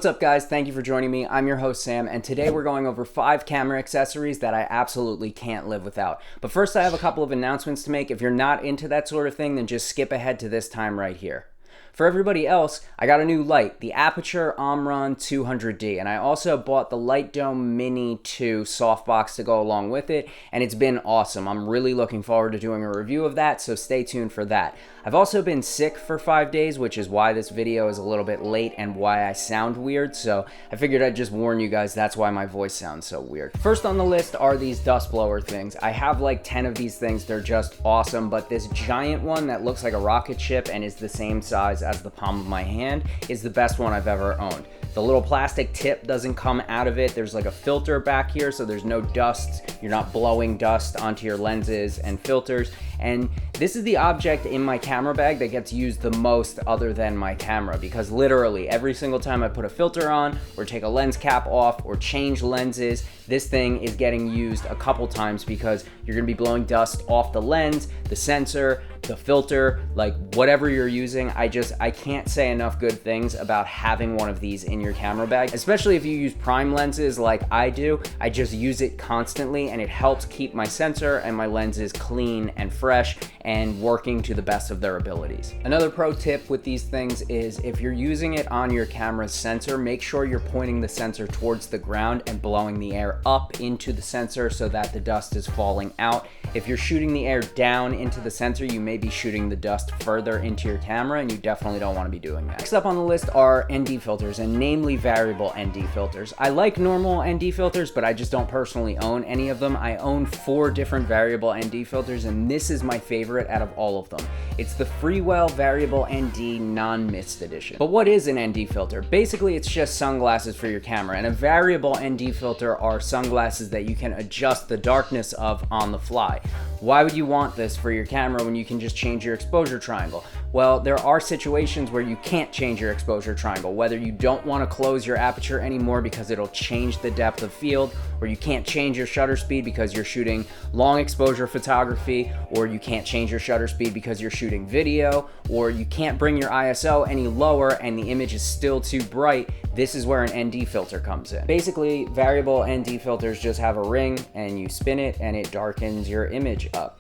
What's up guys, thank you for joining me. I'm your host Sam, and today we're going over 5 camera accessories that I absolutely can't live without. But first I have a couple of announcements to make. If you're not into that sort of thing, then just skip ahead to this time right here. For everybody else, I got a new light, the Aputure Omron 200D, and I also bought the Light Dome Mini 2 softbox to go along with it, and it's been awesome. I'm really looking forward to doing a review of that, so stay tuned for that. I've also been sick for 5 days, which is why this video is a little bit late and why I sound weird, so I figured I'd just warn you guys that's why my voice sounds so weird. First on the list are these dust blower things. I have like 10 of these things, they're just awesome, but this giant one that looks like a rocket ship and is the same size as the palm of my hand is the best one I've ever owned. The little plastic tip doesn't come out of it. There's like a filter back here, so there's no dust. You're not blowing dust onto your lenses and filters. And this is the object in my camera bag that gets used the most other than my camera, because literally every single time I put a filter on or take a lens cap off or change lenses, this thing is getting used a couple times because you're gonna be blowing dust off the lens, the sensor, the filter, like whatever you're using. I can't say enough good things about having one of these in your camera bag, especially if you use prime lenses like I do. I just use it constantly and it helps keep my sensor and my lenses clean and fresh and working to the best of their abilities. Another pro tip with these things is if you're using it on your camera's sensor, make sure you're pointing the sensor towards the ground and blowing the air up into the sensor so that the dust is falling out. If you're shooting the air down into the sensor, you may be shooting the dust further into your camera, and you definitely don't want to be doing that. Next up on the list are ND filters, and namely variable ND filters. I like normal ND filters, but I just don't personally own any of them. I own 4 different variable ND filters, and this is my favorite out of all of them. It's the Freewell Variable ND Non-Mist Edition. But what is an ND filter? Basically, it's just sunglasses for your camera, and a variable ND filter are sunglasses that you can adjust the darkness of on the fly. Why would you want this for your camera when you can just change your exposure triangle? Well, there are situations where you can't change your exposure triangle, whether you don't want to close your aperture anymore because it'll change the depth of field, or you can't change your shutter speed because you're shooting long exposure photography, or you can't change your shutter speed because you're shooting video, or you can't bring your ISO any lower and the image is still too bright. This is where an ND filter comes in. Basically, variable ND filters just have a ring and you spin it and it darkens your image up.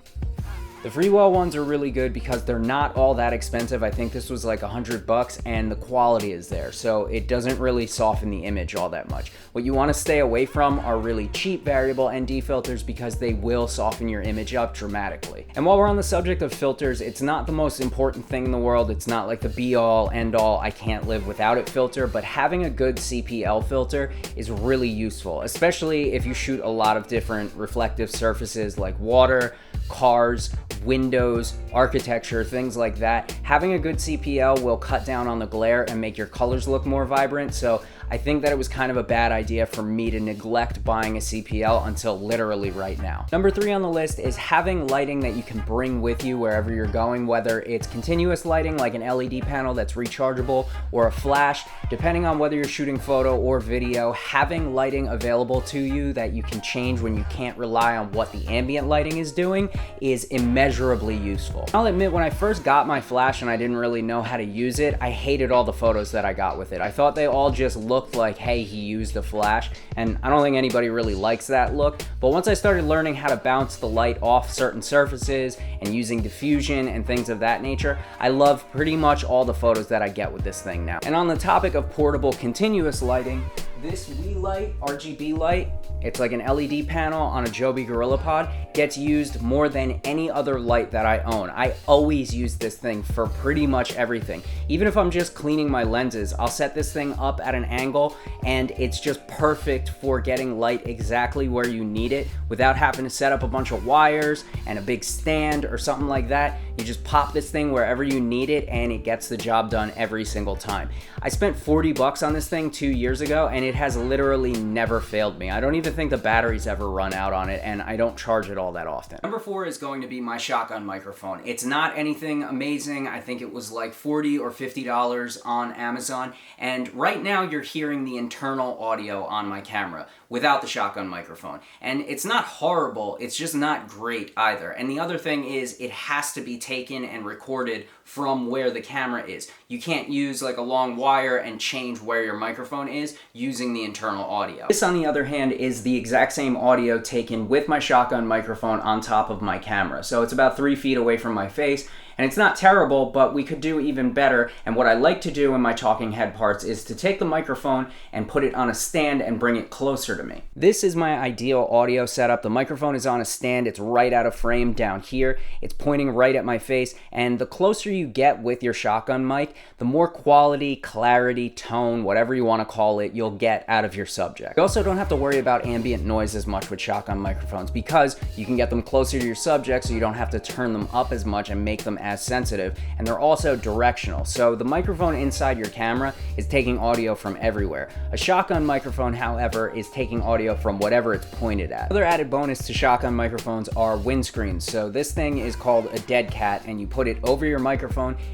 The Freewell ones are really good because they're not all that expensive. I think this was like $100 and the quality is there, so it doesn't really soften the image all that much. What you want to stay away from are really cheap variable ND filters because they will soften your image up dramatically. And while we're on the subject of filters, it's not the most important thing in the world. It's not like the be all end all, I can't live without it filter, but having a good CPL filter is really useful, especially if you shoot a lot of different reflective surfaces like water, cars, windows, architecture, things like that. Having a good CPL will cut down on the glare and make your colors look more vibrant. So I think that it was kind of a bad idea for me to neglect buying a CPL until literally right now. Number 3 on the list is having lighting that you can bring with you wherever you're going, whether it's continuous lighting like an LED panel that's rechargeable or a flash. Depending on whether you're shooting photo or video, having lighting available to you that you can change when you can't rely on what the ambient lighting is doing is immeasurably useful. I'll admit, when I first got my flash and I didn't really know how to use it, I hated all the photos that I got with it. I thought they all just looked like, hey, he used a flash, and I don't think anybody really likes that look. But once I started learning how to bounce the light off certain surfaces and using diffusion and things of that nature, I love pretty much all the photos that I get with this thing now. And on the topic of portable continuous lighting, this WeLight RGB light, it's like an LED panel on a Joby GorillaPod, gets used more than any other light that I own. I always use this thing for pretty much everything. Even if I'm just cleaning my lenses, I'll set this thing up at an angle and it's just perfect for getting light exactly where you need it without having to set up a bunch of wires and a big stand or something like that. You just pop this thing wherever you need it and it gets the job done every single time. I spent $40 on this thing 2 years ago and it has literally never failed me. I don't even think the batteries ever run out on it, and I don't charge it all that often. Number 4 is going to be my shotgun microphone. It's not anything amazing. I think it was like $40 or $50 on Amazon, and right now you're hearing the internal audio on my camera without the shotgun microphone. And it's not horrible, it's just not great either. And the other thing is, it has to be taken and recorded from where the camera is. You can't use like a long wire and change where your microphone is using the internal audio. This, on the other hand, is the exact same audio taken with my shotgun microphone on top of my camera. So it's about 3 feet away from my face, and it's not terrible, but we could do even better. And what I like to do in my talking head parts is to take the microphone and put it on a stand and bring it closer to me. This is my ideal audio setup. The microphone is on a stand, it's right out of frame down here. It's pointing right at my face, and the closer you get with your shotgun mic, the more quality, clarity, tone, whatever you want to call it, you'll get out of your subject. You also don't have to worry about ambient noise as much with shotgun microphones because you can get them closer to your subject, so you don't have to turn them up as much and make them as sensitive, and they're also directional. So the microphone inside your camera is taking audio from everywhere. A shotgun microphone, however, is taking audio from whatever it's pointed at. Another added bonus to shotgun microphones are windscreens. So this thing is called a dead cat, and you put it over your microphone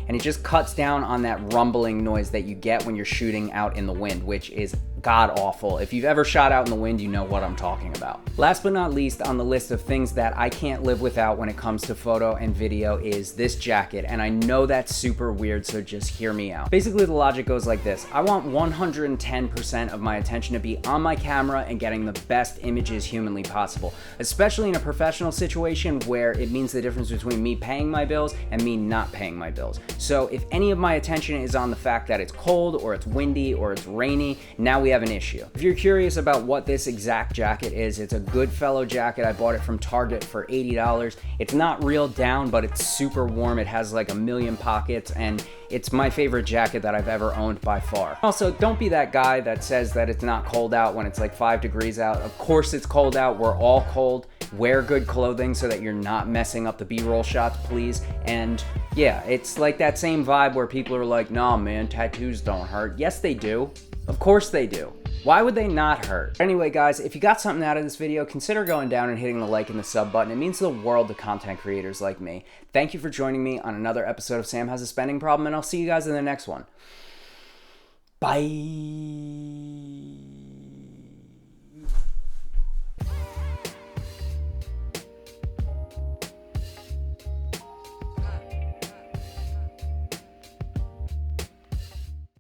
and it just cuts down on that rumbling noise that you get when you're shooting out in the wind, which is god awful. If you've ever shot out in the wind, you know what I'm talking about. Last but not least on the list of things that I can't live without when it comes to photo and video is this jacket, and I know that's super weird, so just hear me out. Basically, the logic goes like this. I want 110% of my attention to be on my camera and getting the best images humanly possible, especially in a professional situation where it means the difference between me paying my bills and me not paying my bills. So if any of my attention is on the fact that it's cold or it's windy or it's rainy, now we have an issue. If you're curious about what this exact jacket is, it's a Goodfellow jacket. I bought it from Target for $80. It's not real down, but it's super warm. It has like a million pockets, and it's my favorite jacket that I've ever owned by far. Also, don't be that guy that says that it's not cold out when it's like 5 degrees out. Of course it's cold out. We're all cold. Wear good clothing so that you're not messing up the B-roll shots, please. And yeah, it's like that same vibe where people are like, nah, man, tattoos don't hurt. Yes, they do. Of course they do. Why would they not hurt? Anyway, guys, if you got something out of this video, consider going down and hitting the like and the sub button. It means the world to content creators like me. Thank you for joining me on another episode of Sam Has a Spending Problem, and I'll see you guys in the next one. Bye.